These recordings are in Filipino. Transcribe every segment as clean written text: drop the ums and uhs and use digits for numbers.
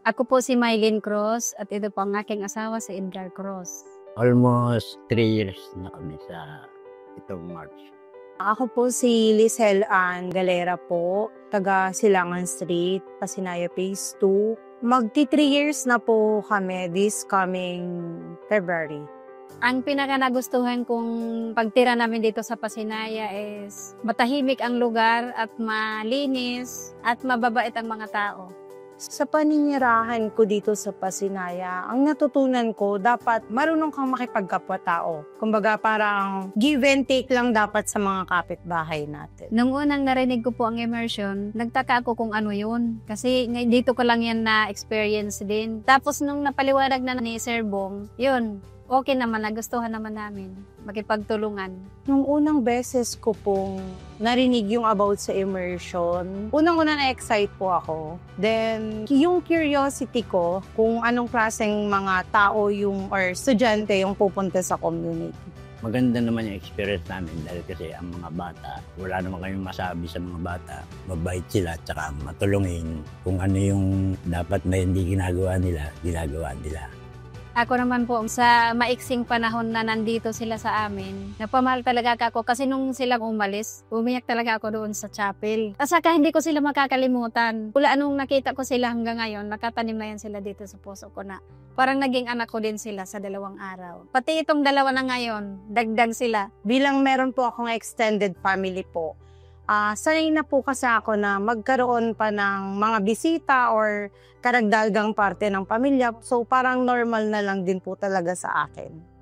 Ako po si Mylene Cruz at ito po ang aking asawa si Edgar Cruz. Almost 3 years na kami sa itong March. Ako po si Lizelle Ann Galera po, taga Silangan Street, Pasinaya Phase 2. Magti 3 years na po kami this coming February. Ang pinaka nagustuhan kong pagtira namin dito sa Pasinaya is matahimik ang lugar at malinis at mababait ang mga tao. Sa paninirahan ko dito sa Pasinaya, ang natutunan ko, dapat marunong kang makipagkapwa-tao. Kumbaga parang give and take lang dapat sa mga kapitbahay natin. Nung unang narinig ko po ang immersion, nagtaka ako kung ano yun. Kasi dito ko lang yan na-experience din. Tapos nung napaliwanag na ni Sir Bong, yun, okay naman, nagustuhan naman namin makipagtulungan. Nung unang beses ko pong narinig yung about sa immersion, unang-una na-excite po ako. Then, yung curiosity ko kung anong klaseng mga tao yung or estudyante yung pupunta sa community. Maganda naman yung experience namin dahil kasi ang mga bata, wala naman kayong masabi sa mga bata. Mabait sila at saka matulungin kung ano yung dapat na hindi ginagawa nila, ginagawa nila. Ako naman po, sa maiksing panahon na nandito sila sa amin, napamahal talaga ako kasi nung silang umalis, umiyak talaga ako doon sa chapel. At saka hindi ko sila makakalimutan. Mula anong nakita ko sila hanggang ngayon, nakatanim na yan sila dito sa puso ko na parang naging anak ko din sila sa 2 araw. Pati itong 2 na ngayon, dagdag sila. Bilang meron po akong extended family po, sanay na po kasi ako na magkaroon pa ng mga bisita or karagdagang parte ng pamilya. So parang normal na lang din po talaga sa akin.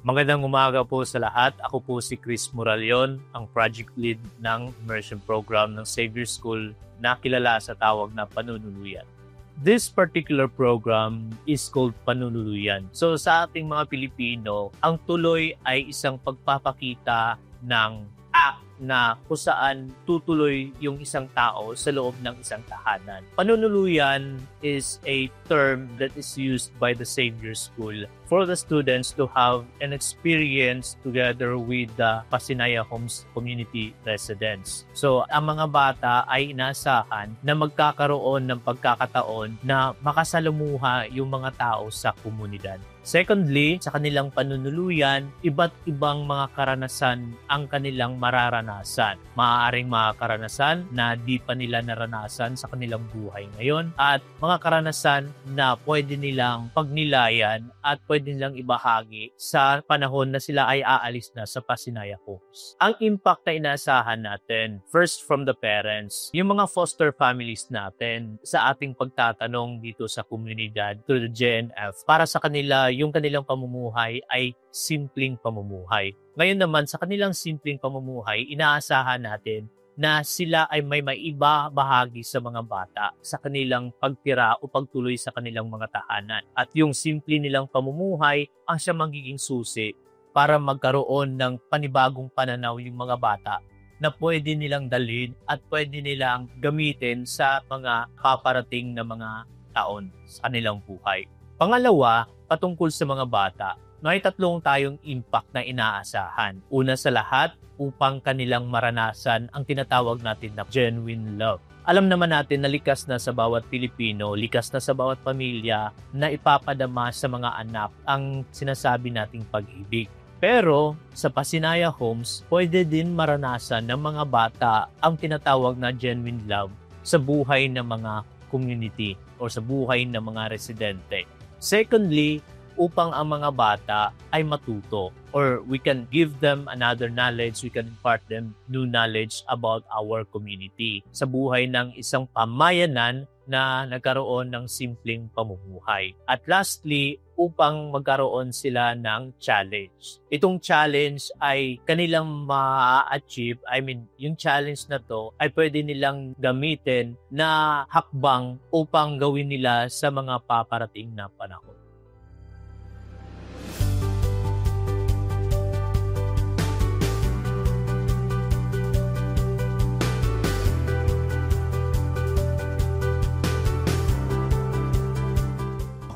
Magandang umaga po sa lahat. Ako po si Chris Moralion, ang project lead ng immersion program ng Xavier School na kilala sa tawag na Panunuluyan. This particular program is called Panunuluyan. So sa ating mga Pilipino, ang tuloy ay isang pagpapakita ng act na kung saan tutuloy yung isang tao sa loob ng isang tahanan. Panunuluyan is a term that is used by the Xavier School for the students to have an experience together with the Pasinaya Homes community residents. So, ang mga bata ay inaasahan na magkakaroon ng pagkakataon na makasalamuha yung mga tao sa komunidad. Secondly, sa kanilang panunuluyan, iba't ibang mga karanasan ang kanilang mararanasan. Maaaring mga karanasan na di pa nila naranasan sa kanilang buhay ngayon at mga karanasan na pwede nilang pagnilayan at pwede nilang ibahagi sa panahon na sila ay aalis na sa Pasinaya Homes. Ang impact na inaasahan natin, first from the parents, yung mga foster families natin sa ating pagtatanong dito sa komunidad through the JNF, para sa kanila yung kanilang pamumuhay ay simpleng pamumuhay. Ngayon naman, sa kanilang simpleng pamumuhay, inaasahan natin na sila ay may maiba bahagi sa mga bata sa kanilang pagtira o pagtuloy sa kanilang mga tahanan. At yung simple nilang pamumuhay ang siya magiging susi para magkaroon ng panibagong pananaw yung mga bata na pwede nilang dalhin at pwede nilang gamitin sa mga paparating na mga taon sa kanilang buhay. Pangalawa, patungkol sa mga bata, may 3 tayong impact na inaasahan. Una sa lahat, upang kanilang maranasan ang tinatawag natin na genuine love. Alam naman natin na likas na sa bawat Pilipino, likas na sa bawat pamilya na ipapadama sa mga anak ang sinasabi nating pag-ibig. Pero sa Pasinaya Homes, pwede din maranasan ng mga bata ang tinatawag na genuine love sa buhay ng mga community o sa buhay ng mga residente. Secondly, upang ang mga bata ay matuto or we can give them another knowledge, we can impart them new knowledge about our community sa buhay ng isang pamayanan na nagkaroon ng simpleng pamumuhay. At lastly, upang magkaroon sila ng challenge. Itong challenge ay kanilang ma-achieve, yung challenge na to ay pwede nilang gamitin na hakbang upang gawin nila sa mga paparating na panahon.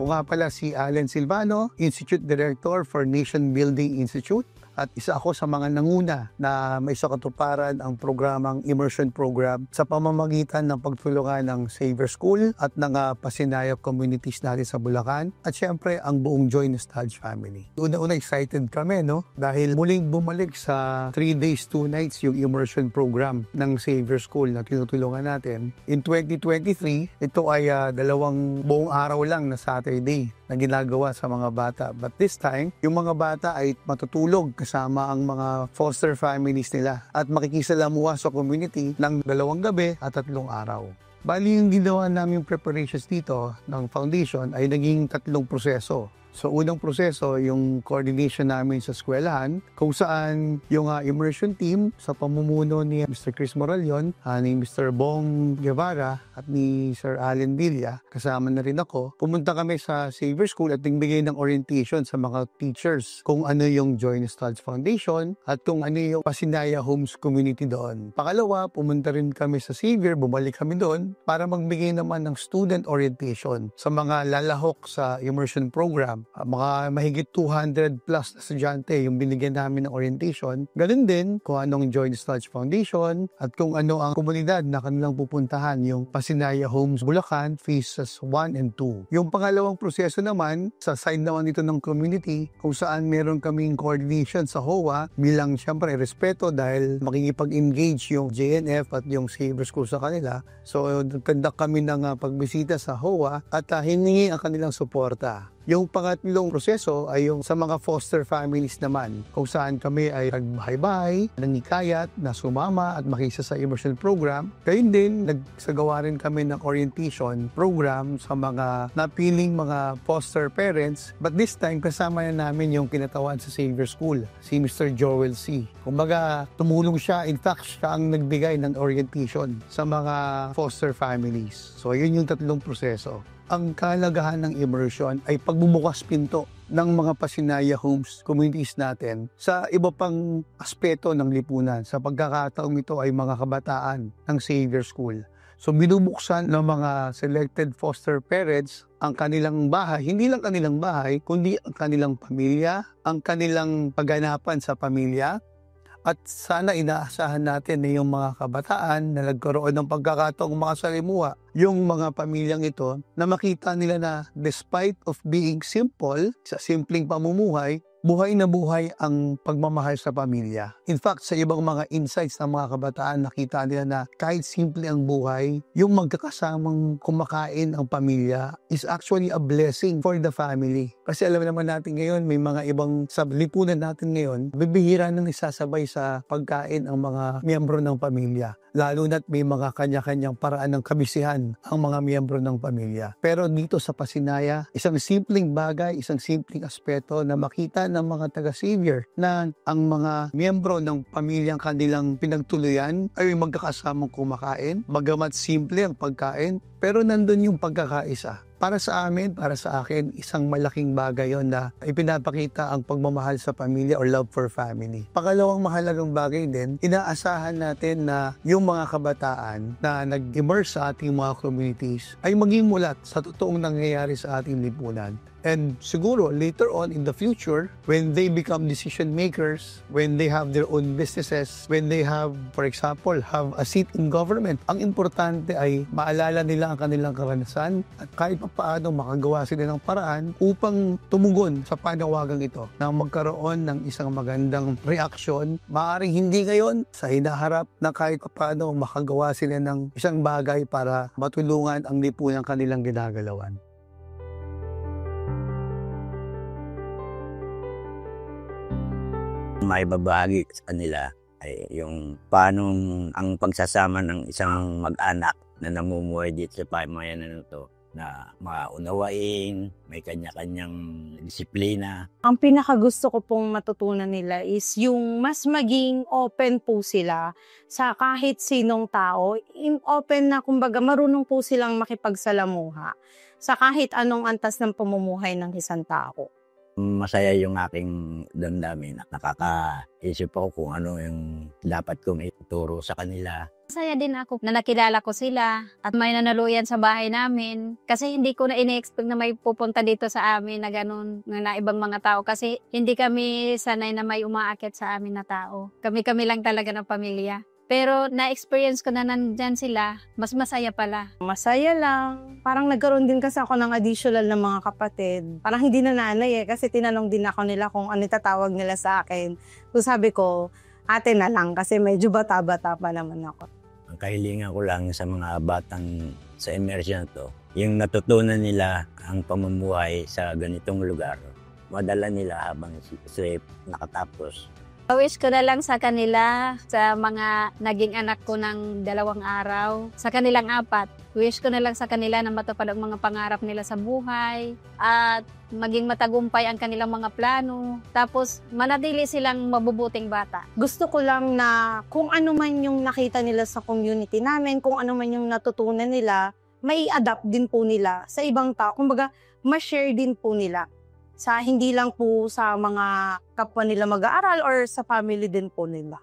Ako nga pala si Allen Silvano, Institute Director for Nation Building Institute. At isa ako sa mga nanguna na may sakatuparan ang programang Immersion Program sa pamamagitan ng pagtulungan ng Savior School at ng Pasinaya communities natin sa Bulacan at syempre ang buong Joy Nostalgia family. Una-una excited kami dahil muling bumalik sa 3 days, 2 nights yung Immersion Program ng Savior School na tinutulungan natin. In 2023, ito ay 2 buong araw lang na Saturday na ginagawa sa mga bata. But this time, yung mga bata ay matutulog kasama ang mga foster families nila at makikisalamuha sa community ng 2 gabi at 3 araw. Bali yung ginawa namin preparations dito ng foundation ay naging 3 proseso. So unang proseso, yung coordination namin sa eskwelahan kung saan yung immersion team sa pamumuno ni Mr. Chris Moralion, ni Mr. Bong Guevara at ni Sir Allen Villa, kasama na rin ako. Pumunta kami sa Savior School at nagbigay ng orientation sa mga teachers kung ano yung Joy Nostalgia Foundation at kung ano yung Pasinaya Homes Community doon. Pangalawa, pumunta rin kami sa Savior, bumalik kami doon para magbigay naman ng student orientation sa mga lalahok sa immersion program. Mga mahigit 200 plus na estudyante yung binigyan namin ng orientation. Ganun din kung anong Joy Nostalgia Foundation at kung ano ang komunidad na kanilang pupuntahan, yung Pasinaya Homes Bulacan Phases 1 and 2. Yung pangalawang proseso naman, sa side naman ito ng community, kung saan meron kaming coordination sa HOA bilang siyempre respeto dahil makikipag-engage yung JNF at yung Savior School sa kanila. So, nagkandak kami ng pagbisita sa HOA at hiningi ang kanilang suporta. Yung pangatlong proseso ay yung sa mga foster families naman, kung saan kami ay nagbahay-bahay, nangikayat na sumama at makisa sa immersion program. Gayun din, nagsagawa rin kami ng orientation program sa mga napiling mga foster parents. But this time, kasama na namin yung kinatawan sa Savior School, si Mr. Joel C. Kumbaga, tumulong siya. In fact, siya ang nagbigay ng orientation sa mga foster families. So, yun yung 3 proseso. Ang kahalagahan ng immersion ay pagbubukas pinto ng mga Pasinaya Homes communities natin sa iba pang aspeto ng lipunan. Sa pagkakataong ito ay mga kabataan ng Savior School. So binubuksan ng mga selected foster parents ang kanilang bahay, hindi lang kanilang bahay, kundi ang kanilang pamilya, ang kanilang pagganapan sa pamilya. At sana inaasahan natin na yung mga kabataan na nagkaroon ng pagkakataong makasalimuha, yung mga pamilyang ito, na makita nila na despite of being simple, sa simpleng pamumuhay, buhay na buhay ang pagmamahal sa pamilya. In fact, sa ibang mga insights ng mga kabataan, nakita nila na kahit simple ang buhay, yung magkakasamang kumakain ang pamilya is actually a blessing for the family. Kasi alam naman natin ngayon, may mga ibang sa lipunan natin ngayon, bibihira nang isasabay sa pagkain ang mga miyembro ng pamilya. Lalo na't may mga kanya-kanyang paraan ng kabisihan ang mga miyembro ng pamilya. Pero dito sa Pasinaya, isang simpleng bagay, isang simpleng aspeto na makita ng mga taga-Savior na ang mga miyembro ng pamilyang kanilang pinagtuluyan ay magkakasamang kumakain. Bagamat simple ang pagkain, pero nandun yung pagkakaisa. Para sa amin, para sa akin, isang malaking bagay yon na ipinapakita ang pagmamahal sa pamilya or love for family. Pangalawang mahalagang bagay din, inaasahan natin na yung mga kabataan na nag-immerse sa ating mga communities ay maging mulat sa totoong nangyayari sa ating lipunan. And siguro later on in the future, when they become decision makers, when they have their own businesses, when they have, for example, have a seat in government, ang importante ay maalala nila ang kanilang karanasan at kahit paano makagawa sila ng paraan upang tumugon sa panawagang ito na magkaroon ng isang magandang reaksyon. Maaaring hindi ngayon, sa hinaharap na kahit paano makagawa sila ng isang bagay para matulungan ang lipunang kanilang ginagalawan. May babahagi sa kanila ay yung paano ang pagsasama ng isang mag-anak na namumuhay dito sa pamayanan nito na maunawain, may kanya-kanyang disiplina. Ang pinakagusto ko pong matutunan nila is yung mas maging open po sila sa kahit sinong tao. Open na, kumbaga marunong po silang makipagsalamuha sa kahit anong antas ng pamumuhay ng isang tao. Masaya yung aking damdamin. Nakakaisip ako kung ano yung dapat kong ituro sa kanila. Masaya din ako na nakilala ko sila at may nanaluyan sa bahay namin. Kasi hindi ko na ini-expect na may pupunta dito sa amin na ganun, na ibang mga tao. Kasi hindi kami sanay na may umaakit sa amin na tao. Kami-kami lang talaga ng pamilya. Pero na-experience ko na nandyan sila, mas masaya pala. Masaya lang. Parang nagkaroon din kasi ako ng additional na mga kapatid. Parang hindi na nanay kasi tinanong din ako nila kung ano tatawag nila sa akin. So sabi ko, ate na lang kasi medyo bata-bata pa naman ako. Ang kahilingan ko lang sa mga batang sa immersion na to, yung natutunan nila ang pamumuhay sa ganitong lugar, madala nila habang sila nakatapos. Wish ko na lang sa kanila, sa mga naging anak ko ng 2 araw, sa kanilang 4. Wish ko na lang sa kanila na matupad ang mga pangarap nila sa buhay at maging matagumpay ang kanilang mga plano. Tapos manatili silang mabubuting bata. Gusto ko lang na kung ano man yung nakita nila sa community namin, kung ano man yung natutunan nila, may adapt din po nila sa ibang tao. Kumbaga, ma-share din po nila. Sa hindi lang po sa mga kapwa nila mag-aaral or sa family din po nila.